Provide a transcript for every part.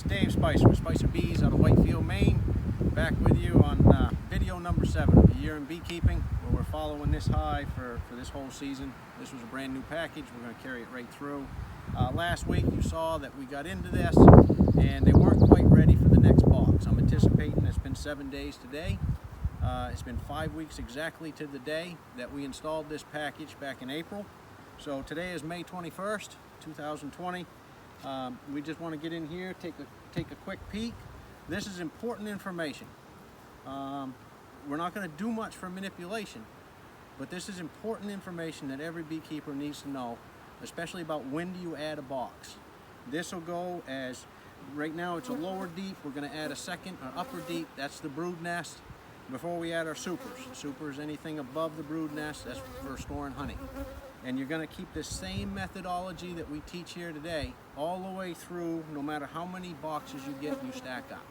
Dave Spicer, Spicer Bees out of Whitefield, Maine. Back with you on video number 7 of the year in beekeeping, where we're following this hive for this whole season. This was a brand new package. We're going to carry it right through. Last week you saw that we got into this and they weren't quite ready for the next box. I'm anticipating it's been 7 days today. It's been 5 weeks exactly to the day that we installed this package back in April. So today is May 21st, 2020. We just want to get in here, take a quick peek. This is important information. We're not going to do much for manipulation, but this is important information that every beekeeper needs to know, especially about when do you add a box. This will go as, right now it's a lower deep, we're going to add a second or upper deep, that's the brood nest, before we add our supers. Supers, anything above the brood nest, that's for storing honey. And you're going to keep the same methodology that we teach here today all the way through, no matter how many boxes you get, you stack up.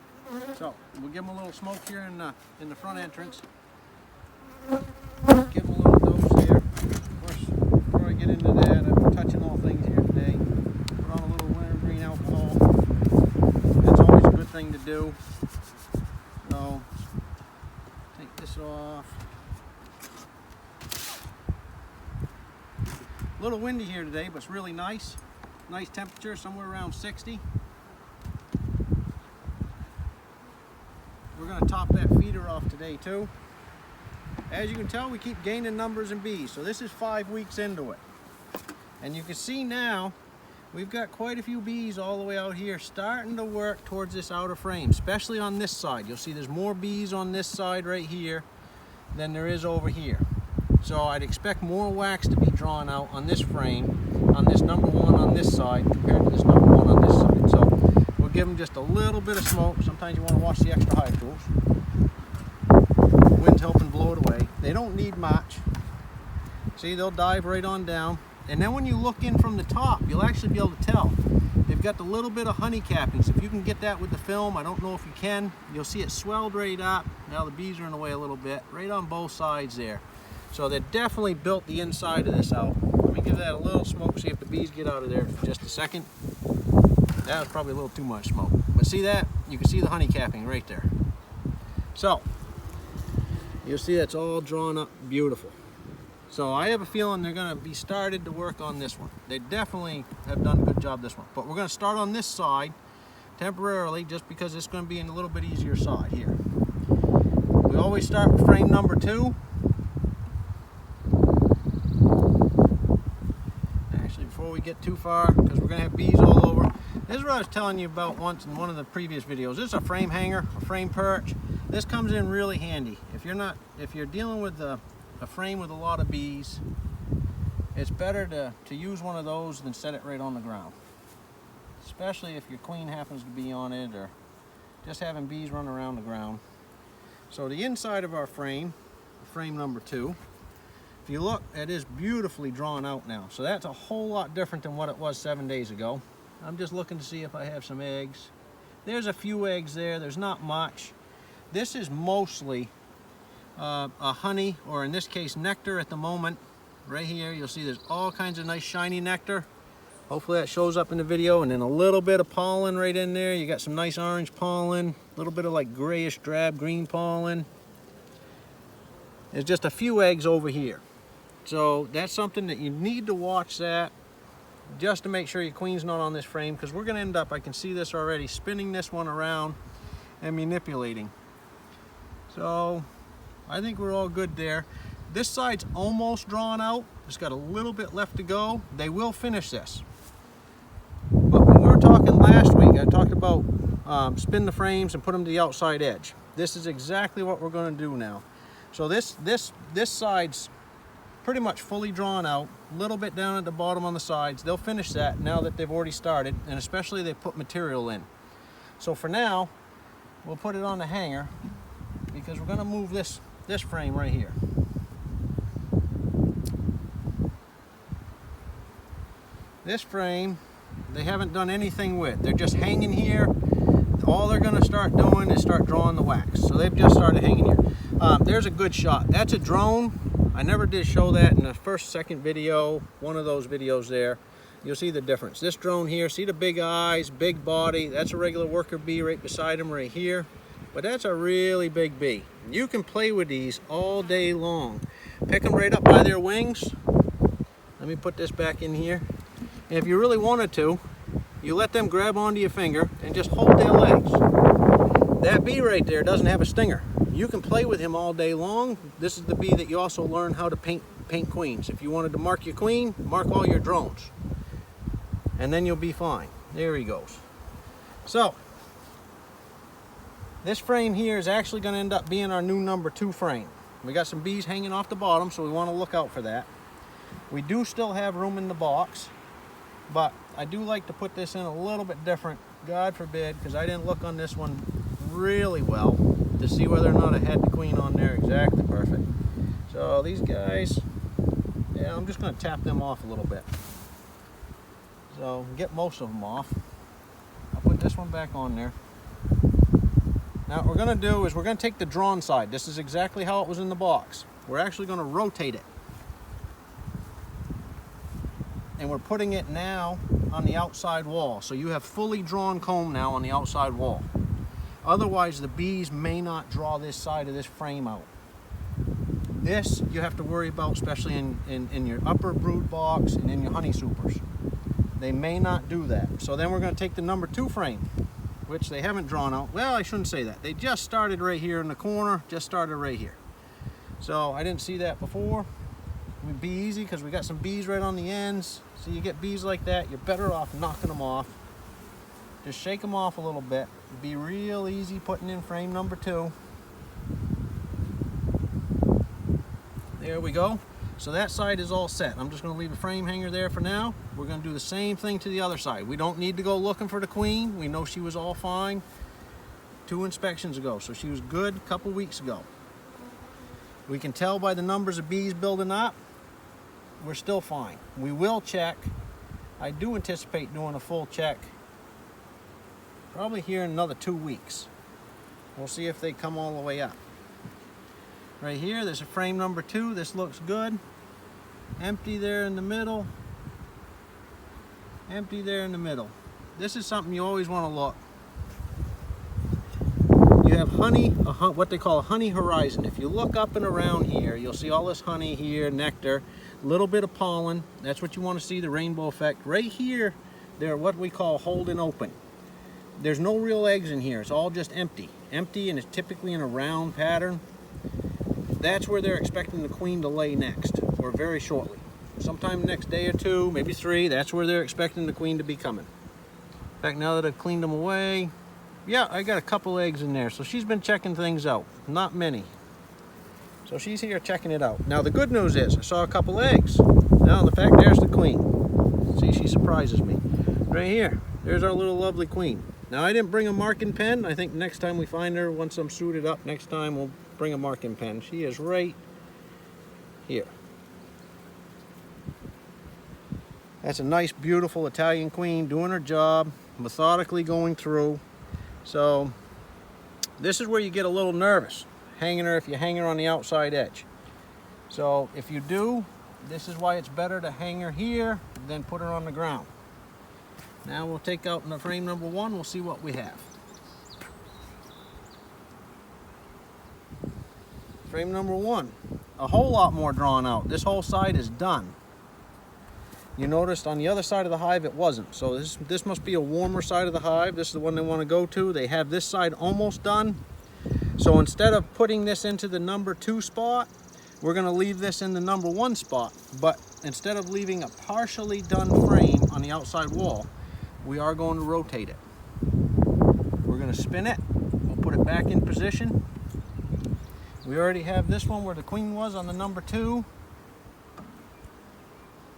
So we'll give them a little smoke here in the front entrance. Give them a little dose here. Of course, before I get into that, I'm touching all things here today. Put on a little wintergreen alcohol. That's always a good thing to do. So take this off. A little windy here today, but it's really nice. Nice temperature, somewhere around 60. We're going to top that feeder off today too. As you can tell, we keep gaining numbers in bees. So this is 5 weeks into it. And you can see now, we've got quite a few bees all the way out here starting to work towards this outer frame, especially on this side. You'll see there's more bees on this side right here than there is over here. So I'd expect more wax to be drawn out on this frame, on this number 1 on this side compared to this number 1 on this side. So we'll give them just a little bit of smoke. Sometimes you want to watch the extra hive tools. Wind's helping blow it away. They don't need much. See, they'll dive right on down. And then when you look in from the top, you'll actually be able to tell. They've got the little bit of honey cappings. If you can get that with the film, I don't know if you can, you'll see it swelled right up. Now the bees are in the way a little bit, right on both sides there. So they definitely built the inside of this out. Let me give that a little smoke, see if the bees get out of there for just a second. That was probably a little too much smoke. But see that? You can see the honey capping right there. So, you'll see that's all drawn up beautiful. So I have a feeling they're going to be started to work on this one. They definitely have done a good job this one. But we're going to start on this side temporarily just because it's going to be in a little bit easier side here. We always start with frame number 2. Before we get too far, because we're going to have bees all over. This is what I was telling you about once in one of the previous videos. This is a frame hanger, a frame perch. This comes in really handy. If you're dealing with a frame with a lot of bees, it's better to use one of those than set it right on the ground. Especially if your queen happens to be on it or just having bees run around the ground. So the inside of our frame, frame number 2, if you look, it is beautifully drawn out now. So that's a whole lot different than what it was 7 days ago. I'm just looking to see if I have some eggs. There's a few eggs there. There's not much. This is mostly a honey, or in this case, nectar at the moment. Right here, you'll see there's all kinds of nice shiny nectar. Hopefully that shows up in the video. And then a little bit of pollen right in there. You got some nice orange pollen, a little bit of like grayish drab green pollen. There's just a few eggs over here. So that's something that you need to watch that just to make sure your queen's not on this frame, because we're going to end up, I can see this already, spinning this one around and manipulating. So I think we're all good there. This side's almost drawn out. It's got a little bit left to go. They will finish this. But when we were talking last week, I talked about spin the frames and put them to the outside edge. This is exactly what we're going to do now. So this side's pretty much fully drawn out, a little bit down at the bottom on the sides. They'll finish that now that they've already started, and especially they put material in. So for now, we'll put it on the hanger because we're going to move this frame right here. This frame, they haven't done anything with. They're just hanging here. All they're going to start doing is start drawing the wax. So they've just started hanging here. There's a good shot. That's a drone. I never did show that in the second video, one of those videos there. you'll see the difference. This drone here, see the big eyes, big body, that's a regular worker bee right beside him right here. But that's a really big bee. You can play with these all day long. Pick them right up by their wings. Let me put this back in here. And if you really wanted to, you let them grab onto your finger and just hold their legs. That bee right there doesn't have a stinger. You can play with him all day long. This is the bee that you also learn how to paint queens. If you wanted to mark your queen, mark all your drones. And then you'll be fine. There he goes. So, this frame here is actually going to end up being our new number 2 frame. We got some bees hanging off the bottom, so we want to look out for that. We do still have room in the box, but I do like to put this in a little bit different, God forbid, because I didn't look on this one really well to see whether or not I had the queen on there exactly perfect. So these guys, yeah, I'm just going to tap them off a little bit. So get most of them off. I'll put this one back on there. Now what we're going to do is we're going to take the drawn side. This is exactly how it was in the box. We're actually going to rotate it. And we're putting it now on the outside wall. So you have fully drawn comb now on the outside wall. Otherwise the bees may not draw this side of this frame out. This you have to worry about, especially in your upper brood box and in your honey supers. They may not do that. So then we're going to take the number 2 frame, which they haven't drawn out. Well, I shouldn't say that. They just started right here in the corner, just started right here. So I didn't see that before. It would be easy because we got some bees right on the ends. So you get bees like that, you're better off knocking them off. Just shake them off a little bit. It'd be real easy putting in frame number 2. There we go. So that side is all set. I'm just going to leave a frame hanger there for now. We're going to do the same thing to the other side. We don't need to go looking for the queen. We know she was all fine 2 inspections ago. So she was good a couple weeks ago. We can tell by the numbers of bees building up, we're still fine. We will check. I do anticipate doing a full check probably here in another 2 weeks. We'll see if they come all the way up. Right here, there's a frame number 2. This looks good. Empty there in the middle. Empty there in the middle. This is something you always want to look. You have honey, what they call a honey horizon. If you look up and around here, you'll see all this honey here, nectar, a little bit of pollen. That's what you want to see, the rainbow effect. Right here, they're what we call holding open. There's no real eggs in here. It's all just empty. Empty, and it's typically in a round pattern. That's where they're expecting the queen to lay next, or very shortly. Sometime next day or 2, maybe 3, that's where they're expecting the queen to be coming. In fact, now that I've cleaned them away, yeah, I got a couple eggs in there, so she's been checking things out. Not many. So she's here checking it out. Now the good news is, I saw a couple eggs. Now in fact, there's the queen. See, she surprises me. Right here, there's our little lovely queen. Now I didn't bring a marking pen. I think next time we find her, once I'm suited up, next time we'll bring a marking pen. She is right here. That's a nice, beautiful Italian queen doing her job, methodically going through. So this is where you get a little nervous, hanging her if you hang her on the outside edge. So if you do, this is why it's better to hang her here than put her on the ground. Now we'll take out in the frame number 1, we'll see what we have. Frame number 1, a whole lot more drawn out. This whole side is done. You noticed on the other side of the hive it wasn't. So this must be a warmer side of the hive. This is the one they want to go to. They have this side almost done. So instead of putting this into the number 2 spot, we're going to leave this in the number 1 spot. But instead of leaving a partially done frame on the outside wall, we are going to rotate it. We're going to spin it. We'll put it back in position. We already have this one where the queen was on the number 2.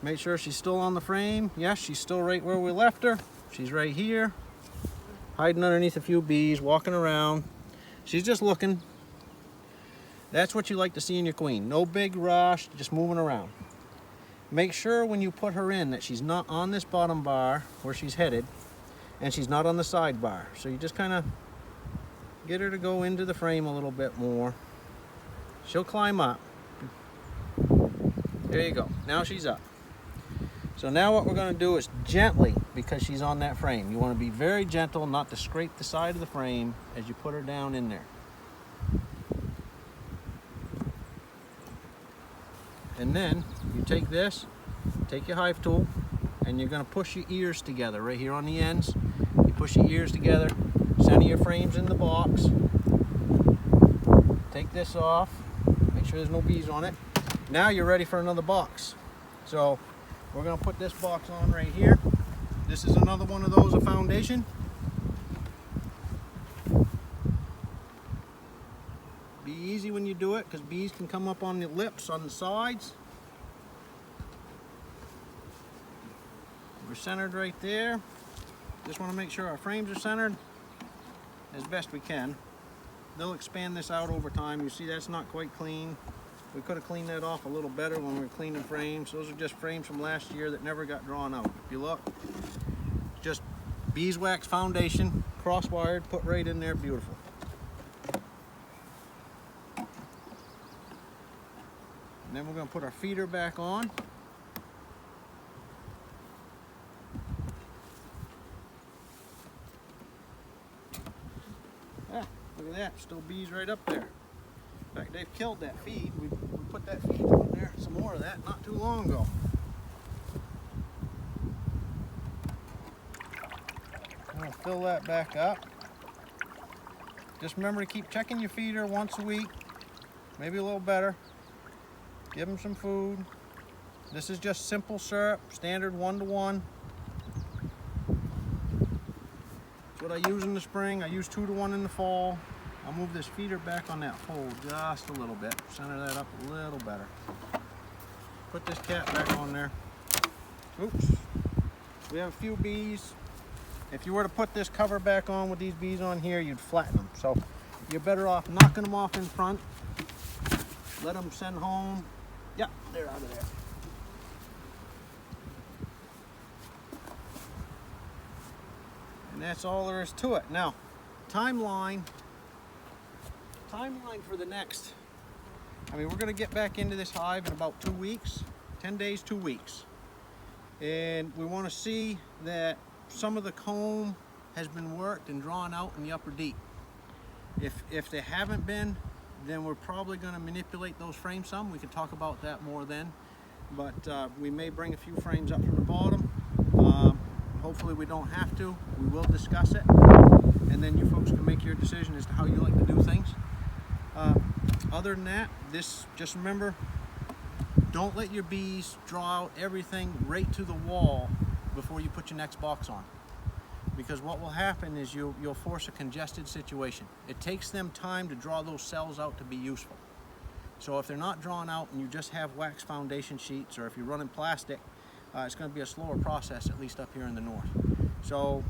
Make sure she's still on the frame. Yes, she's still right where we left her. She's right here, hiding underneath a few bees, walking around. She's just looking. That's what you like to see in your queen. No big rush, just moving around. Make sure when you put her in that she's not on this bottom bar where she's headed, and she's not on the side bar. So you just kind of get her to go into the frame a little bit more. She'll climb up. There you go. Now she's up. So now what we're going to do is gently, because she's on that frame, you want to be very gentle, not to scrape the side of the frame as you put her down in there. And then you take this, take your hive tool, and you're going to push your ears together right here on the ends. You push your ears together, center your frames in the box. Take this off, make sure there's no bees on it. Now you're ready for another box. So we're going to put this box on right here. This is another one of those, a foundation. Be easy when you do it, because bees can come up on the lips, on the sides. We're centered right there. Just want to make sure our frames are centered as best we can. They'll expand this out over time. You see that's not quite clean. We could have cleaned that off a little better when we were cleaning frames. Those are just frames from last year that never got drawn out. If you look, just beeswax foundation, cross-wired, put right in there, beautiful. And then we're going to put our feeder back on. Ah, look at that, still bees right up there. In fact, they've killed that feed. We put that feed on there, some more of that, not too long ago. I'm going to fill that back up. Just remember to keep checking your feeder once a week, maybe a little better. Give them some food. This is just simple syrup, standard 1-to-1. It's what I use in the spring. I use 2-to-1 in the fall. I'll move this feeder back on that hole just a little bit. Center that up a little better. Put this cap back on there. Oops. We have a few bees. If you were to put this cover back on with these bees on here, you'd flatten them. So you're better off knocking them off in front. Let them send home. Yep, they're out of there. And that's all there is to it. Now, timeline for the next, we're going to get back into this hive in about 2 weeks, 10 days, 2 weeks. And we want to see that some of the comb has been worked and drawn out in the upper deep. If they haven't been, then we're probably going to manipulate those frames some. We can talk about that more then. But we may bring a few frames up from the bottom. Hopefully we don't have to. We will discuss it. And then you folks can make your decision as to how you like to do things. Other than that, just remember, don't let your bees draw out everything right to the wall before you put your next box on. Because what will happen is you'll force a congested situation. It takes them time to draw those cells out to be useful. So if they're not drawn out and you just have wax foundation sheets, or if you're running plastic, it's going to be a slower process, at least up here in the north. So,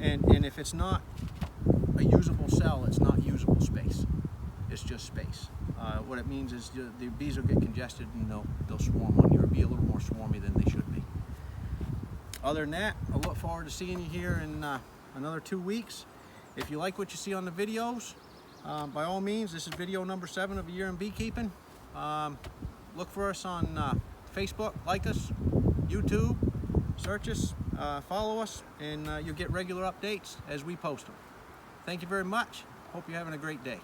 and if it's not a usable cell, it's not usable space. It's just space. What it means is the bees will get congested and they'll swarm on you, or be a little more swarmy than they should be. Other than that, I look forward to seeing you here in another 2 weeks. If you like what you see on the videos, by all means, this is video number 7 of A Year in Beekeeping. Look for us on Facebook, like us, YouTube, search us, follow us, and you'll get regular updates as we post them. Thank you very much. Hope you're having a great day.